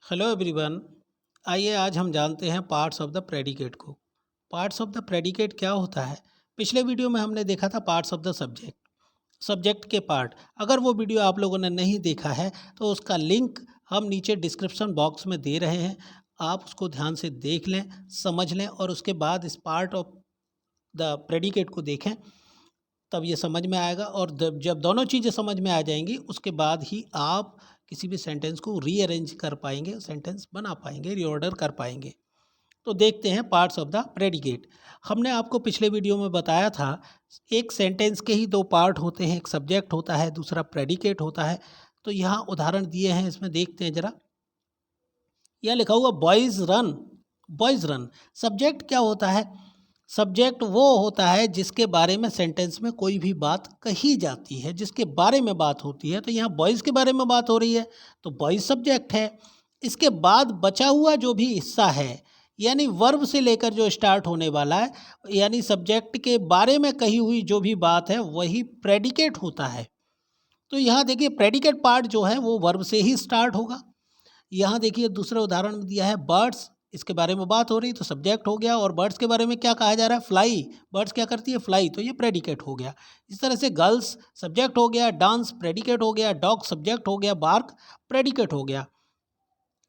Hello everyone. आइए आज हम जानते हैं पार्ट्स ऑफ द प्रेडिकेट को। पार्ट्स ऑफ द प्रेडिकेट क्या होता है? पिछले वीडियो में हमने देखा था parts of the subject, subject के पार्ट। अगर वो वीडियो आप लोगों ने नहीं देखा है तो उसका लिंक हम नीचे डिस्क्रिप्शन बॉक्स में दे रहे हैं। आप उसको ध्यान से देख लें, समझ लें और उसके बाद इस पार्ट ऑफ द प्रेडिकेट को देखें, तब ये समझ में आएगा। और जब दोनों चीज़ें समझ में आ जाएंगी उसके बाद ही आप किसी भी सेंटेंस को रीअरेंज कर पाएंगे, सेंटेंस बना पाएंगे, रीऑर्डर कर पाएंगे। तो देखते हैं पार्ट्स ऑफ द प्रेडिकेट। हमने आपको पिछले वीडियो में बताया था एक सेंटेंस के ही दो पार्ट होते हैं, एक सब्जेक्ट होता है, दूसरा प्रेडिकेट होता है। तो यहाँ उदाहरण दिए हैं, इसमें देखते हैं जरा। यह लिखा हुआ boys run, boys run. Subject क्या होता है? सब्जेक्ट वो होता है जिसके बारे में सेंटेंस में कोई भी बात कही जाती है, जिसके बारे में बात होती है। तो यहाँ बॉयज़ के बारे में बात हो रही है तो बॉयज़ सब्जेक्ट है। इसके बाद बचा हुआ जो भी हिस्सा है, यानी वर्ब से लेकर जो स्टार्ट होने वाला है, यानी सब्जेक्ट के बारे में कही हुई जो भी बात है वही प्रेडिकेट होता है। तो यहाँ देखिए प्रेडिकेट पार्ट जो है वो वर्ब से ही स्टार्ट होगा। यहाँ देखिए दूसरा उदाहरण दिया है बर्ड्स, इसके बारे में बात हो रही तो सब्जेक्ट हो गया। और बर्ड्स के बारे में क्या कहा जा रहा है? फ्लाई। बर्ड्स क्या करती है? फ्लाई। तो ये प्रेडिकेट हो गया। इस तरह से गर्ल्स सब्जेक्ट हो गया, डांस प्रेडिकेट हो गया, डॉग सब्जेक्ट हो गया, बार्क प्रेडिकेट हो गया।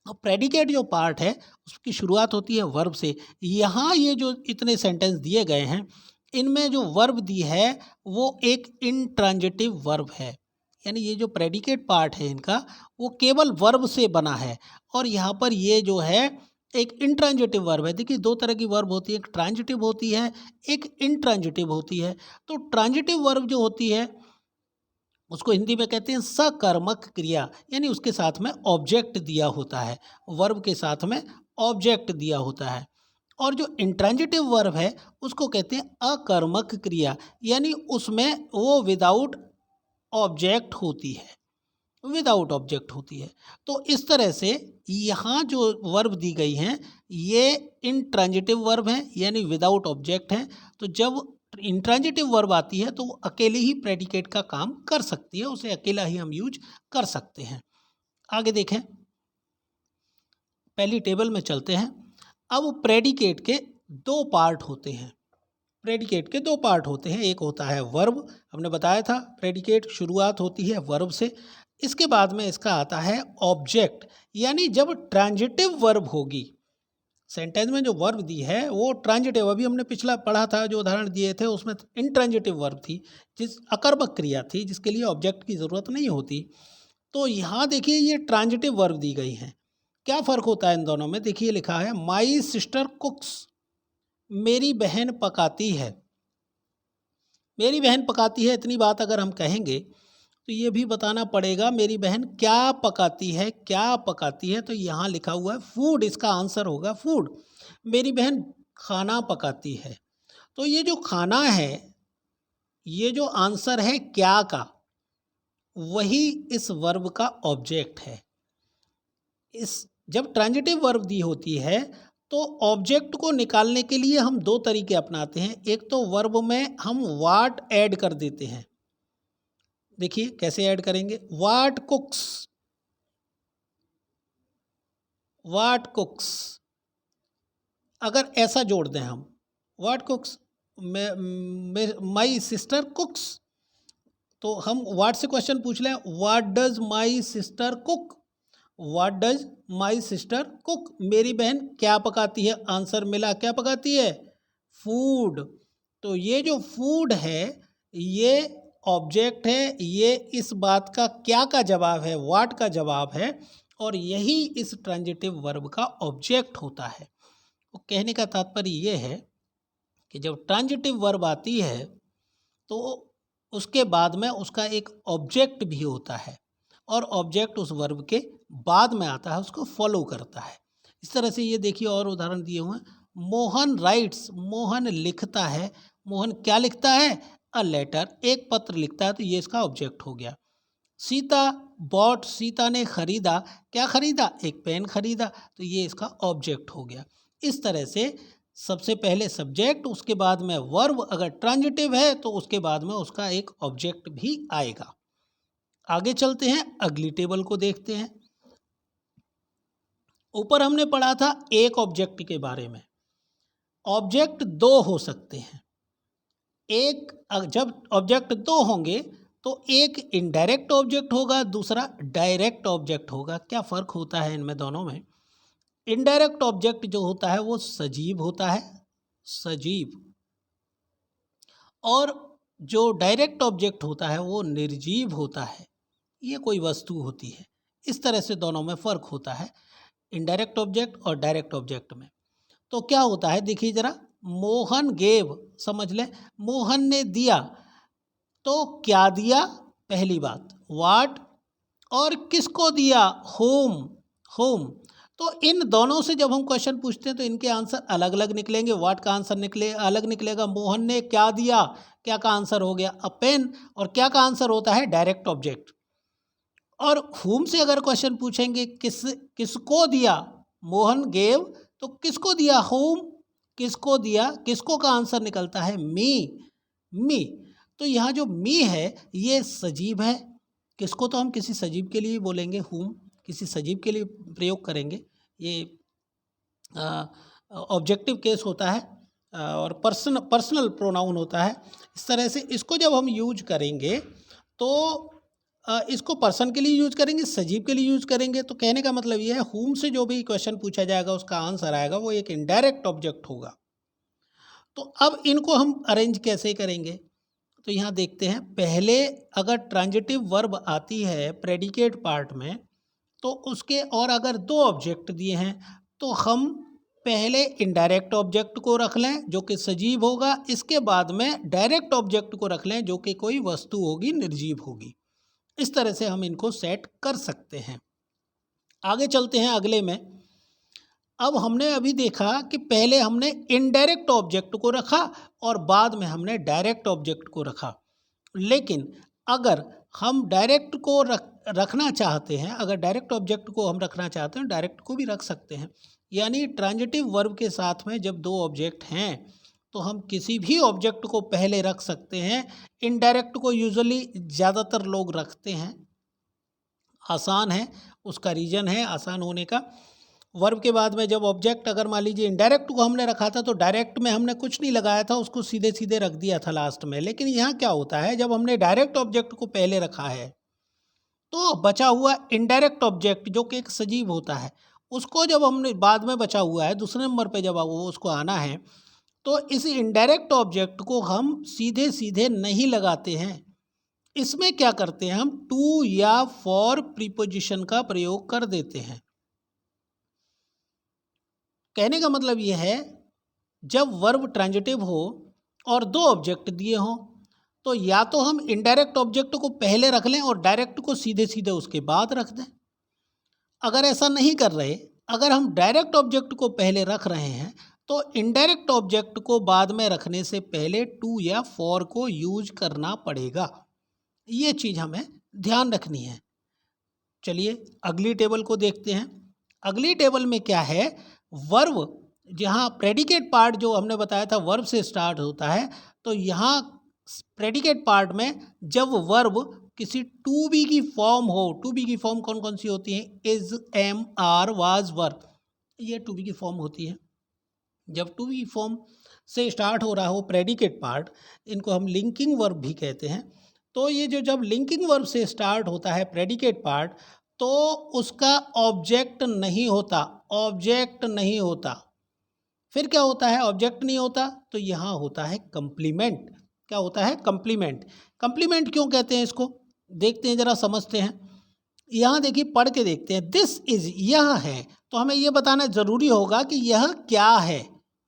अब प्रेडिकेट जो पार्ट है उसकी शुरुआत होती है वर्ब से। यहाँ ये जो इतने सेंटेंस दिए गए हैं, इनमें जो वर्ब दी है वो एक इंट्रांजिटिव वर्ब है। यानी ये जो प्रेडिकेट पार्ट है इनका, वो केवल वर्ब से बना है। और यहाँ पर ये जो है एक इंट्रांजिटिव वर्ब है। देखिए दो तरह की वर्ब होती है, एक ट्रांजिटिव होती है, एक इंट्रांजिटिव होती है। तो ट्रांजिटिव वर्ब जो होती है उसको हिंदी में कहते हैं सकर्मक क्रिया, यानी उसके साथ में ऑब्जेक्ट दिया होता है, वर्ब के साथ में ऑब्जेक्ट दिया होता है। और जो इंट्रांजिटिव वर्ब है उसको कहते हैं अकर्मक क्रिया, यानी उसमें वो विदाउट ऑब्जेक्ट होती है, विदाउट ऑब्जेक्ट होती है। तो इस तरह से यहाँ जो वर्ब दी गई हैं ये इंट्रांजिटिव वर्ब हैं, यानी विदाउट ऑब्जेक्ट हैं। तो जब इंट्रांजिटिव वर्ब आती है तो वो अकेले ही प्रेडिकेट का काम कर सकती है, उसे अकेला ही हम यूज कर सकते हैं। आगे देखें, पहली टेबल में चलते हैं। अब प्रेडिकेट के दो पार्ट होते हैं। प्रेडिकेट के दो पार्ट होते हैं, एक होता है वर्ब, हमने बताया था प्रेडिकेट शुरुआत होती है वर्ब से। इसके बाद में इसका आता है ऑब्जेक्ट, यानी जब ट्रांजिटिव वर्ब होगी। सेंटेंस में जो वर्ब दी है वो ट्रांजिटिव, अभी हमने पिछला पढ़ा था जो उदाहरण दिए थे उसमें इंट्रांजिटिव वर्ब थी, जिस अकर्मक क्रिया थी जिसके लिए ऑब्जेक्ट की ज़रूरत नहीं होती। तो यहाँ देखिए ये ट्रांजिटिव वर्ब दी गई हैं। क्या फ़र्क होता है इन दोनों में? देखिए लिखा है माई सिस्टर कुक्स, मेरी बहन पकाती है। मेरी बहन पकाती है, इतनी बात अगर हम कहेंगे तो ये भी बताना पड़ेगा मेरी बहन क्या पकाती है, क्या पकाती है। तो यहाँ लिखा हुआ है फूड, इसका आंसर होगा फूड। मेरी बहन खाना पकाती है। तो ये जो खाना है, ये जो आंसर है क्या का, वही इस वर्ब का ऑब्जेक्ट है। इस जब ट्रांजिटिव वर्ब दी होती है तो ऑब्जेक्ट को निकालने के लिए हम दो तरीके अपनाते हैं। एक तो वर्ब में हम वाट ऐड कर देते हैं। देखिए कैसे ऐड करेंगे, वाट कुक्स, वाट कुक्स। अगर ऐसा जोड़ दें हम, वाट कुक्स, माई सिस्टर कुक्स, तो हम वाट से क्वेश्चन पूछ लें, what does my sister cook, what does my sister cook, मेरी बहन क्या पकाती है। आंसर मिला क्या पकाती है? फूड। तो ये जो फूड है ये ऑब्जेक्ट है, ये इस बात का क्या का जवाब है, वाट का जवाब है। और यही इस ट्रांजिटिव वर्ब का ऑब्जेक्ट होता है। तो कहने का तात्पर्य ये है कि जब ट्रांजिटिव वर्ब आती है तो उसके बाद में उसका एक ऑब्जेक्ट भी होता है, और ऑब्जेक्ट उस वर्ब के बाद में आता है, उसको फॉलो करता है। इस तरह से ये देखिए और उदाहरण दिए हुए हैं। मोहन राइट्स, मोहन लिखता है। मोहन क्या लिखता है? अ लेटर, एक पत्र लिखता है। तो ये इसका ऑब्जेक्ट हो गया। सीता बॉट, सीता ने खरीदा। क्या खरीदा? एक पेन खरीदा। तो ये इसका ऑब्जेक्ट हो गया। इस तरह से सबसे पहले सब्जेक्ट, उसके बाद में वर्ब, अगर ट्रांजिटिव है तो उसके बाद में उसका एक ऑब्जेक्ट भी आएगा। आगे चलते हैं, अगली टेबल को देखते हैं। ऊपर हमने पढ़ा था एक ऑब्जेक्ट के बारे में। ऑब्जेक्ट दो हो सकते हैं। एक जब ऑब्जेक्ट दो होंगे तो एक इनडायरेक्ट ऑब्जेक्ट होगा, दूसरा डायरेक्ट ऑब्जेक्ट होगा। क्या फ़र्क होता है इनमें दोनों में? इनडायरेक्ट ऑब्जेक्ट जो होता है वो सजीव होता है, सजीव, और जो डायरेक्ट ऑब्जेक्ट होता है वो निर्जीव होता है। ये कोई वस्तु होती है। इस तरह से दोनों में फ़र्क होता है, इनडायरेक्ट ऑब्जेक्ट और डायरेक्ट ऑब्जेक्ट में। तो क्या होता है देखिए ज़रा, मोहन गेव, समझ लें, मोहन ने दिया। तो क्या दिया, पहली बात व्हाट, और किसको दिया, होम, होम। तो इन दोनों से जब हम क्वेश्चन पूछते हैं तो इनके आंसर अलग अलग निकलेंगे। व्हाट का आंसर अलग निकलेगा, मोहन ने क्या दिया, क्या का आंसर हो गया अ पेन, और क्या का आंसर होता है डायरेक्ट ऑब्जेक्ट। और होम से अगर क्वेश्चन पूछेंगे किसको दिया, मोहन गेव, तो किसको दिया, होम, किसको दिया, किसको का आंसर निकलता है मी, मी। तो यहाँ जो मी है ये सजीव है। किसको तो हम किसी सजीव के लिए बोलेंगे, होम किसी सजीव के लिए प्रयोग करेंगे। ये ऑब्जेक्टिव केस होता है और पर्सनल प्रोनाउन होता है। इस तरह से इसको जब हम यूज करेंगे तो इसको पर्सन के लिए यूज करेंगे, सजीव के लिए यूज करेंगे। तो कहने का मतलब ये है, होम से जो भी क्वेश्चन पूछा जाएगा उसका आंसर आएगा वो एक इनडायरेक्ट ऑब्जेक्ट होगा। तो अब इनको हम अरेंज कैसे करेंगे, तो यहाँ देखते हैं। पहले अगर ट्रांजिटिव वर्ब आती है प्रेडिकेट पार्ट में, तो उसके और अगर दो ऑब्जेक्ट दिए हैं तो हम पहले इनडायरेक्ट ऑब्जेक्ट को रख लें जो कि सजीव होगा, इसके बाद में डायरेक्ट ऑब्जेक्ट को रख लें जो कि कोई वस्तु होगी, निर्जीव होगी। इस तरह से हम इनको सेट कर सकते हैं। आगे चलते हैं अगले में। अब हमने अभी देखा कि पहले हमने इनडायरेक्ट ऑब्जेक्ट को रखा और बाद में हमने डायरेक्ट ऑब्जेक्ट को रखा। लेकिन अगर हम डायरेक्ट को रखना चाहते हैं, अगर डायरेक्ट ऑब्जेक्ट को हम रखना चाहते हैं, डायरेक्ट को भी रख सकते हैं। यानी ट्रांजिटिव वर्ब के साथ में जब दो ऑब्जेक्ट हैं तो हम किसी भी ऑब्जेक्ट को पहले रख सकते हैं। इनडायरेक्ट को यूजुअली ज़्यादातर लोग रखते हैं, आसान है, उसका रीज़न है आसान होने का। वर्ब के बाद में जब ऑब्जेक्ट, अगर मान लीजिए इनडायरेक्ट को हमने रखा था तो डायरेक्ट में हमने कुछ नहीं लगाया था, उसको सीधे सीधे रख दिया था लास्ट में। लेकिन यहाँ क्या होता है, जब हमने डायरेक्ट ऑब्जेक्ट को पहले रखा है तो बचा हुआ इनडायरेक्ट ऑब्जेक्ट जो कि एक सजीव होता है, उसको जब हमने बाद में बचा हुआ है दूसरे नंबर पे जब वो उसको आना है, तो इस इनडायरेक्ट ऑब्जेक्ट को हम सीधे सीधे नहीं लगाते हैं। इसमें क्या करते हैं, हम टू या फॉर प्रीपोजिशन का प्रयोग कर देते हैं। कहने का मतलब यह है, जब वर्ब ट्रांजिटिव हो और दो ऑब्जेक्ट दिए हों तो या तो हम इनडायरेक्ट ऑब्जेक्ट को पहले रख लें और डायरेक्ट को सीधे सीधे उसके बाद रख दें। अगर ऐसा नहीं कर रहे, अगर हम डायरेक्ट ऑब्जेक्ट को पहले रख रहे हैं तो इनडायरेक्ट ऑब्जेक्ट को बाद में रखने से पहले टू या फॉर को यूज करना पड़ेगा। ये चीज़ हमें ध्यान रखनी है। चलिए अगली टेबल को देखते हैं। अगली टेबल में क्या है, वर्ब, जहाँ प्रेडिकेट पार्ट जो हमने बताया था वर्ब से स्टार्ट होता है, तो यहाँ प्रेडिकेट पार्ट में जब वर्ब किसी टू बी की फॉर्म हो, टू बी की फॉर्म कौन कौन सी होती है, इज, एम, आर, वाज, वर, ये टू बी की फॉर्म होती है। जब टू बी की फॉर्म से स्टार्ट हो रहा हो प्रेडिकेट पार्ट, इनको हम लिंकिंग वर्ब भी कहते हैं। तो ये जो जब लिंकिंग वर्ब से स्टार्ट होता है प्रेडिकेट पार्ट, तो उसका ऑब्जेक्ट नहीं होता, ऑब्जेक्ट नहीं होता। फिर क्या होता है, ऑब्जेक्ट नहीं होता तो यहाँ होता है कंप्लीमेंट। क्या होता है, कंप्लीमेंट। कंप्लीमेंट क्यों कहते हैं इसको, देखते हैं जरा, समझते हैं। यहाँ देखिए पढ़ के देखते हैं। दिस इज, यह है, तो हमें यह बताना जरूरी होगा कि यह क्या है,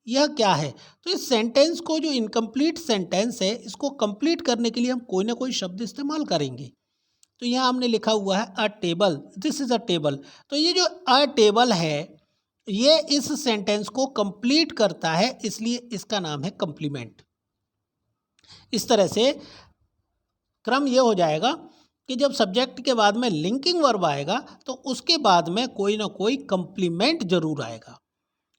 यह क्या है। तो इस सेंटेंस को, जो इनकम्प्लीट सेंटेंस है, इसको कंप्लीट करने के लिए हम कोई ना कोई शब्द इस्तेमाल करेंगे। तो यहाँ हमने लिखा हुआ है अ table, this is a table. तो ये जो अ टेबल है ये इस सेंटेंस को कंप्लीट करता है, इसलिए इसका नाम है कंप्लीमेंट। इस तरह से क्रम ये हो जाएगा कि जब सब्जेक्ट के बाद में लिंकिंग वर्ब आएगा तो उसके बाद में कोई ना कोई कंप्लीमेंट जरूर आएगा।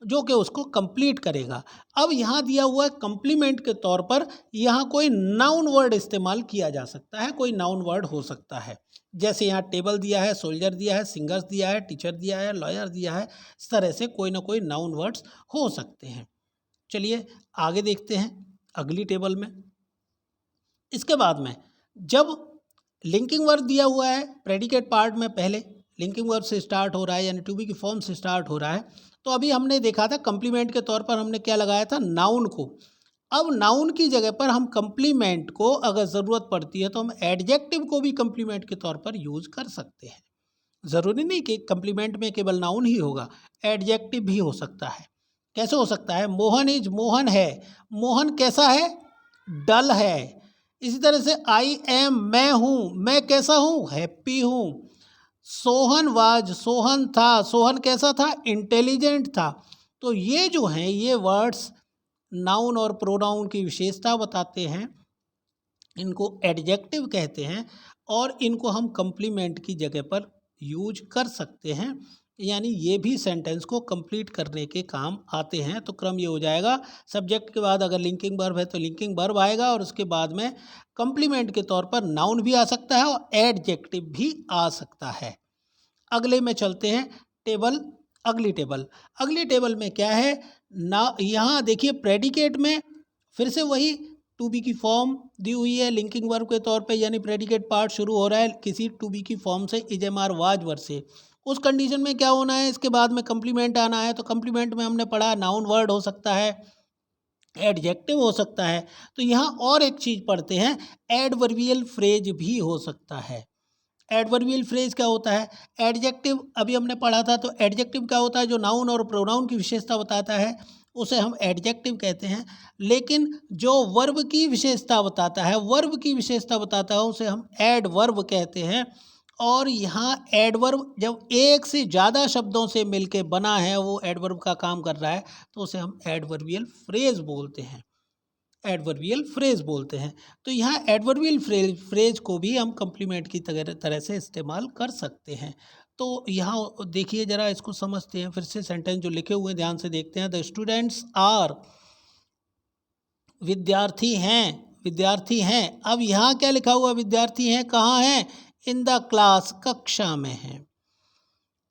जो कि उसको कंप्लीट करेगा। अब यहाँ दिया हुआ है कम्प्लीमेंट के तौर पर, यहाँ कोई नाउन वर्ड इस्तेमाल किया जा सकता है, कोई नाउन वर्ड हो सकता है। जैसे यहाँ टेबल दिया है, सोल्जर दिया है, सिंगर्स दिया है, टीचर दिया है, लॉयर दिया है, इस तरह से कोई ना कोई नाउन वर्ड्स हो सकते हैं। चलिए आगे देखते हैं अगली टेबल में। इसके बाद में जब लिंकिंग वर्ब दिया हुआ है प्रेडिकेट पार्ट में, पहले लिंकिंग वर्ब से स्टार्ट हो रहा है यानी टू बी की फॉर्म से स्टार्ट हो रहा है, तो अभी हमने देखा था कंप्लीमेंट के तौर पर हमने क्या लगाया था, नाउन को। अब नाउन की जगह पर हम कंप्लीमेंट को अगर ज़रूरत पड़ती है तो हम एडजेक्टिव को भी कंप्लीमेंट के तौर पर यूज कर सकते हैं। ज़रूरी नहीं कि कंप्लीमेंट में केवल नाउन ही होगा, एडजेक्टिव भी हो सकता है। कैसे हो सकता है, मोहन इज, मोहन है, मोहन कैसा है, डल है। इसी तरह से आई एम, मैं हूँ, मैं कैसा हूँ, हैप्पी हूँ। सोहन वाज, सोहन था, सोहन कैसा था, इंटेलिजेंट था। तो ये जो हैं ये वर्ड्स नाउन और प्रोनाउन की विशेषता बताते हैं, इनको एडजेक्टिव कहते हैं और इनको हम कंप्लीमेंट की जगह पर यूज कर सकते हैं, यानी ये भी सेंटेंस को कंप्लीट करने के काम आते हैं। तो क्रम ये हो जाएगा, सब्जेक्ट के बाद अगर लिंकिंग वर्ब है तो लिंकिंग वर्ब आएगा और उसके बाद में कंप्लीमेंट के तौर पर नाउन भी आ सकता है और एडजेक्टिव भी आ सकता है। अगले में चलते हैं टेबल, अगली टेबल में क्या है ना, यहाँ देखिए प्रेडिकेट में फिर से वही टू बी की फॉर्म दी हुई है लिंकिंग वर्ब के तौर पे, यानी प्रेडिकेट पार्ट शुरू हो रहा है किसी टू बी की फॉर्म से, is am are was word से। उस कंडीशन में क्या होना है, इसके बाद में कंप्लीमेंट आना है। तो कंप्लीमेंट में हमने पढ़ा नाउन वर्ड हो सकता है, एडजेक्टिव हो सकता है। तो यहाँ और एक चीज़ पढ़ते हैं, एडवर्बियल फ्रेज भी हो सकता है। एडवर्बियल फ्रेज क्या होता है, एडजेक्टिव अभी हमने पढ़ा था। तो एडजेक्टिव क्या होता है, जो नाउन और प्रोनाउन की विशेषता बताता है उसे हम एडजेक्टिव कहते हैं। लेकिन जो वर्ब की विशेषता बताता है, वर्ब की विशेषता बताता है, उसे हम एडवर्ब कहते हैं। और यहाँ एडवर्ब जब एक से ज़्यादा शब्दों से मिलके बना है, वो एडवर्ब का काम कर रहा है, तो उसे हम एडवर्बियल फ्रेज बोलते हैं, एडवर्बियल फ्रेज बोलते हैं। तो यहाँ एडवर्बियल फ्रेज को भी हम कंप्लीमेंट की तरह से इस्तेमाल कर सकते हैं। तो यहाँ देखिए ज़रा इसको समझते हैं, फिर से सेंटेंस जो लिखे हुए हैं ध्यान से देखते हैं। द स्टूडेंट्स आर, विद्यार्थी हैं, विद्यार्थी हैं। अब यहाँ क्या लिखा हुआ, विद्यार्थी हैं कहाँ हैं, इन द क्लास, कक्षा में हैं।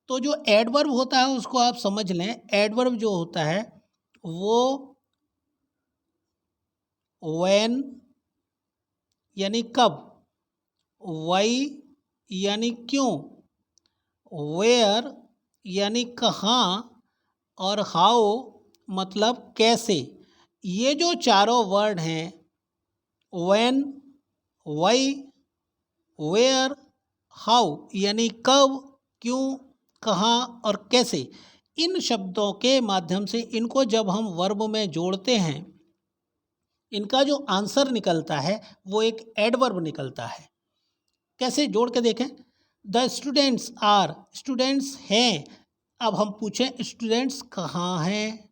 तो जो एडवर्ब होता है उसको आप समझ लें, एडवर्ब जो होता है वो व्हेन यानी कब, वाई यानी क्यों, वेयर यानी कहाँ और हाउ मतलब कैसे। ये जो चारों वर्ड हैं, व्हेन, वाई, वेयर, हाउ यानी कब, क्यों, कहाँ और कैसे, इन शब्दों के माध्यम से इनको जब हम वर्ब में जोड़ते हैं, इनका जो आंसर निकलता है वो एक एडवर्ब निकलता है। कैसे जोड़ के देखें, द स्टूडेंट्स आर, स्टूडेंट्स हैं। अब हम पूछें स्टूडेंट्स कहाँ हैं,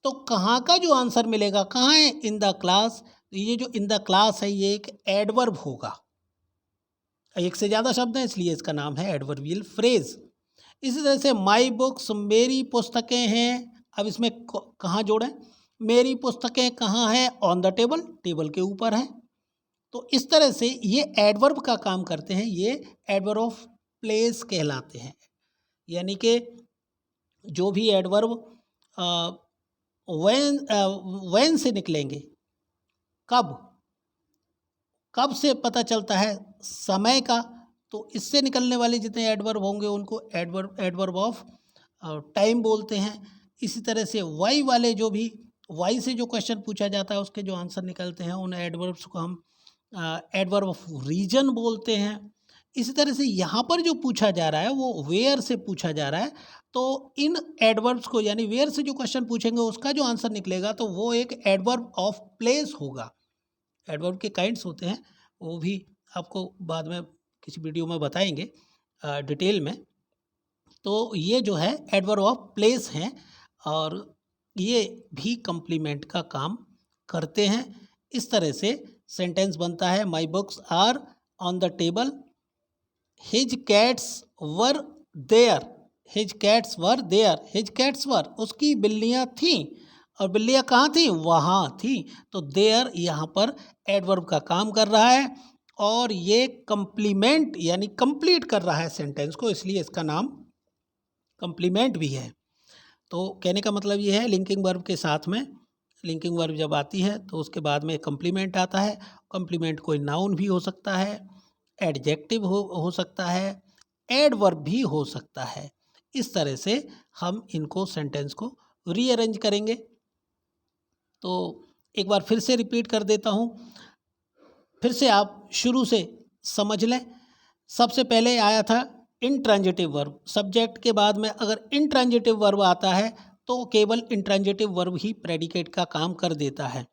तो कहाँ का जो आंसर मिलेगा, कहाँ है, इन द क्लास। ये जो इन द क्लास है ये एक एडवर्ब होगा, एक से ज़्यादा शब्द हैं इसलिए इसका नाम है एडवर्बियल फ्रेज। इसी तरह से माई बुक्स, मेरी पुस्तकें हैं। अब इसमें कहाँ जोड़ें, मेरी पुस्तकें कहाँ हैं, ऑन द टेबल, टेबल के ऊपर है। तो इस तरह से ये एडवर्ब का काम करते हैं, ये एडवर्ब ऑफ प्लेस कहलाते हैं। यानी कि जो भी एडवर्ब व्हेन से निकलेंगे, कब, कब से पता चलता है समय का, तो इससे निकलने वाले जितने एडवर्ब होंगे उनको एडवर्ब ऑफ टाइम बोलते हैं। इसी तरह से वाई वाले जो भी, वाई से जो क्वेश्चन पूछा जाता है उसके जो आंसर निकलते हैं उन एडवर्ब्स को हम एडवर्ब ऑफ रीजन बोलते हैं। इसी तरह से यहाँ पर जो पूछा जा रहा है वो वेयर से पूछा जा रहा है, तो इन एडवर्ब्स को यानी वेयर से जो क्वेश्चन पूछेंगे उसका जो आंसर निकलेगा तो वो एक एडवर्ब ऑफ प्लेस होगा। एडवर्ब के काइंड्स होते हैं, वो भी आपको बाद में किसी वीडियो में बताएंगे डिटेल में। तो ये जो है एडवर्ब ऑफ प्लेस हैं और ये भी कंप्लीमेंट का काम करते हैं। इस तरह से सेंटेंस बनता है, my books are on the table, his cats were there, his cats were there, his cats were, उसकी बिल्लियाँ थीं, और बिल्लियाँ कहाँ थीं? वहाँ थी। तो देयर यहाँ पर एडवर्ब का काम कर रहा है और ये कंप्लीमेंट यानी कंप्लीट कर रहा है सेंटेंस को, इसलिए इसका नाम कंप्लीमेंट भी है। तो कहने का मतलब ये है लिंकिंग वर्ब के साथ में लिंकिंग वर्ब जब आती है तो उसके बाद में कंप्लीमेंट आता है। कंप्लीमेंट कोई नाउन भी हो सकता है, एडजेक्टिव हो सकता है, एडवर्ब भी हो सकता है। इस तरह से हम इनको सेंटेंस को रीअरेंज करेंगे। तो एक बार फिर से रिपीट कर देता हूँ, फिर से आप शुरू से समझ लें। सबसे पहले आया था इंट्रांजिटिव वर्ब। सब्जेक्ट के बाद में अगर इंट्रांजिटिव वर्ब आता है तो केवल इंट्रांजिटिव वर्ब ही प्रेडिकेट का काम कर देता है।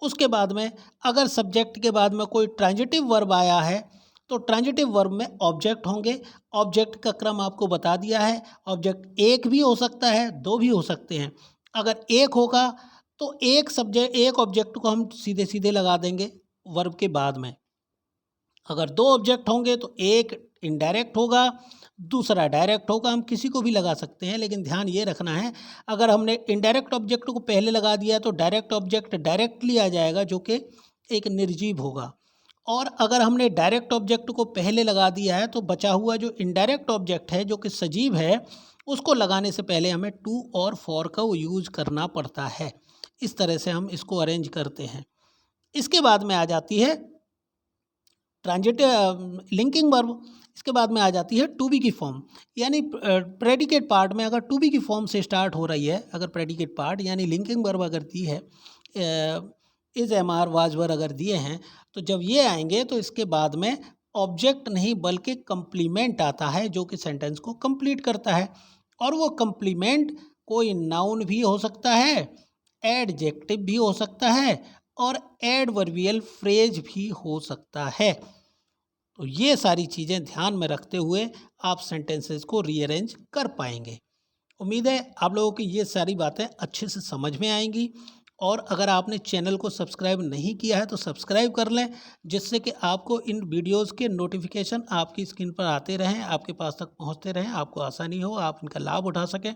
उसके बाद में अगर सब्जेक्ट के बाद में कोई ट्रांजिटिव वर्ब आया है तो ट्रांजिटिव वर्ब में ऑब्जेक्ट होंगे। ऑब्जेक्ट का क्रम आपको बता दिया है। ऑब्जेक्ट एक भी हो सकता है, दो भी हो सकते हैं। अगर एक होगा तो एक ऑब्जेक्ट को हम सीधे सीधे लगा देंगे वर्ब के बाद में। अगर दो ऑब्जेक्ट होंगे तो एक इनडायरेक्ट होगा, दूसरा डायरेक्ट होगा। हम किसी को भी लगा सकते हैं, लेकिन ध्यान ये रखना है अगर हमने इनडायरेक्ट ऑब्जेक्ट को पहले लगा दिया तो डायरेक्ट ऑब्जेक्ट डायरेक्टली आ जाएगा जो कि एक निर्जीव होगा। और अगर हमने डायरेक्ट ऑब्जेक्ट को पहले लगा दिया है तो बचा हुआ जो इनडायरेक्ट ऑब्जेक्ट है जो कि सजीव है उसको लगाने से पहले हमें टू और फॉर का यूज करना पड़ता है। इस तरह से हम इसको अरेंज करते हैं। इसके बाद में आ जाती है ट्रांजिटिव लिंकिंग वर्ब। इसके बाद में आ जाती है टू बी की फॉर्म, यानी प्रेडिकेट पार्ट में अगर टू बी की फॉर्म से स्टार्ट हो रही है, अगर प्रेडिकेट पार्ट यानी लिंकिंग वर्ब अगर दी है, is am are was were अगर दिए हैं, तो जब ये आएंगे तो इसके बाद में ऑब्जेक्ट नहीं बल्कि कंप्लीमेंट आता है जो कि सेंटेंस को कंप्लीट करता है। और वो कंप्लीमेंट कोई नाउन भी हो सकता है, एडजेक्टिव भी हो सकता है और एडवर्बियल फ्रेज भी हो सकता है। तो ये सारी चीज़ें ध्यान में रखते हुए आप सेंटेंसेस को रीअरेंज कर पाएंगे। उम्मीद है आप लोगों की ये सारी बातें अच्छे से समझ में आएंगी। और अगर आपने चैनल को सब्सक्राइब नहीं किया है तो सब्सक्राइब कर लें, जिससे कि आपको इन वीडियोस के नोटिफिकेशन आपकी स्क्रीन पर आते रहें, आपके पास तक पहुंचते रहें, आपको आसानी हो, आप इनका लाभ उठा सकें।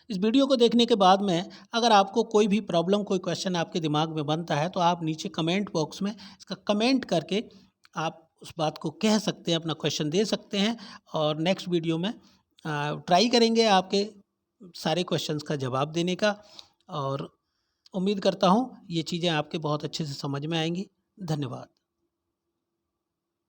इस वीडियो को देखने के बाद में अगर आपको कोई भी प्रॉब्लम, कोई क्वेश्चन आपके दिमाग में बनता है तो आप नीचे कमेंट बॉक्स में इसका कमेंट करके आप उस बात को कह सकते हैं, अपना क्वेश्चन दे सकते हैं। और नेक्स्ट वीडियो में ट्राई करेंगे आपके सारे क्वेश्चंस का जवाब देने का। और उम्मीद करता हूँ ये चीज़ें आपके बहुत अच्छे से समझ में आएंगी। धन्यवाद।